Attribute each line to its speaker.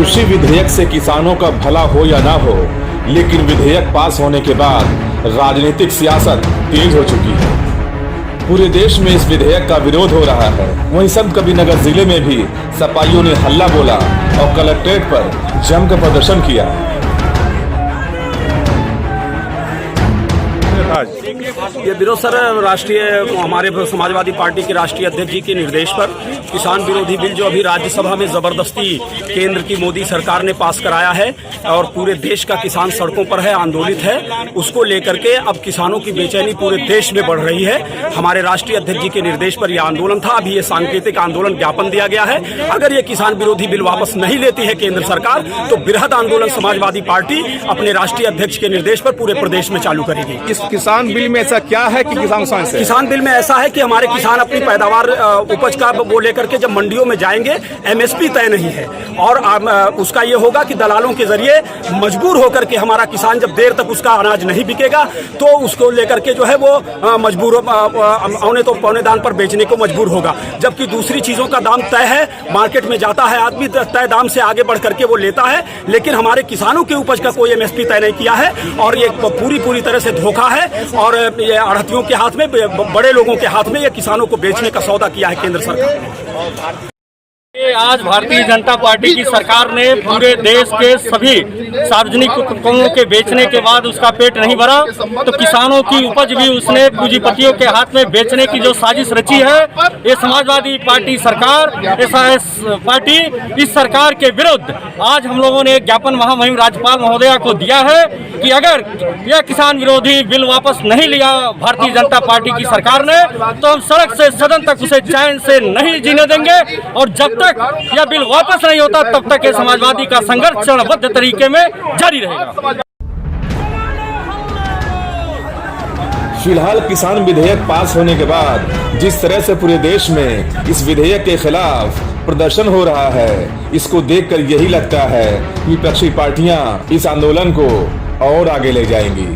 Speaker 1: कृषि विधेयक से किसानों का भला हो या ना हो, लेकिन विधेयक पास होने के बाद राजनीतिक सियासत तेज हो चुकी है। पूरे देश में इस विधेयक का विरोध हो रहा है। वहीं संतकबीरनगर जिले में भी सपाइयों ने हल्ला बोला और कलेक्ट्रेट पर जमकर प्रदर्शन किया।
Speaker 2: ये विरोध सर राष्ट्रीय हमारे समाजवादी पार्टी के राष्ट्रीय अध्यक्ष जी के निर्देश पर किसान विरोधी बिल जो अभी राज्यसभा में जबरदस्ती केंद्र की मोदी सरकार ने पास कराया है और पूरे देश का किसान सड़कों पर है, आंदोलित है, उसको लेकर के अब किसानों की बेचैनी पूरे देश में बढ़ रही है। हमारे राष्ट्रीय अध्यक्ष जी के निर्देश पर यह आंदोलन था। अभी ये सांकेतिक आंदोलन ज्ञापन दिया गया है। अगर ये किसान विरोधी बिल वापस नहीं लेती है केंद्र सरकार तो बृहद आंदोलन समाजवादी पार्टी अपने राष्ट्रीय अध्यक्ष के निर्देश पर पूरे प्रदेश में चालू करेगी।
Speaker 1: इस किसान बिल में ऐसा क्या है कि
Speaker 2: किसान बिल में ऐसा है कि हमारे किसान अपनी पैदावार उपज का वो लेकर के जब मंडियों में जाएंगे एमएसपी तय नहीं है और उसका ये होगा कि दलालों के जरिए मजबूर होकर के हमारा किसान जब देर तक उसका अनाज नहीं बिकेगा तो उसको लेकर के जो है वो मजबूर औने तो पौने दाम पर बेचने को मजबूर होगा। जबकि दूसरी चीजों का दाम तय है, मार्केट में जाता है आदमी तय दाम से आगे बढ़ करके वो लेता है, लेकिन हमारे किसानों की उपज का कोई एमएसपी तय नहीं किया है और ये पूरी तरह से धोखा है और ये आढ़तियों के हाथ में, बड़े लोगों के हाथ में ये किसानों को बेचने का सौदा किया है केंद्र सरकार।
Speaker 3: आज भारतीय जनता पार्टी की सरकार ने पूरे देश के सभी सार्वजनिक उपक्रमों के बेचने के बाद उसका पेट नहीं भरा तो किसानों की उपज भी उसने पूंजीपतियों के हाथ में बेचने की जो साजिश रची है, ये समाजवादी पार्टी सरकार, एसआईएस पार्टी, इस सरकार के विरुद्ध आज हम लोगों ने एक ज्ञापन महामहिम राज्यपाल महोदया को दिया है कि अगर यह किसान विरोधी बिल वापस नहीं लिया भारतीय जनता पार्टी की सरकार ने तो हम सड़क से सदन तक उसे चैन से नहीं जीने देंगे और जब तक यह बिल वापस नहीं होता तब तक ये समाजवादी का संघर्ष चरणबद्ध तरीके में जारी रहेगा।
Speaker 1: फिलहाल किसान विधेयक पास होने के बाद जिस तरह से पूरे देश में इस विधेयक के खिलाफ प्रदर्शन हो रहा है, इसको देखकर यही लगता है कि विपक्षी पार्टियां इस आंदोलन को और आगे ले जाएंगी।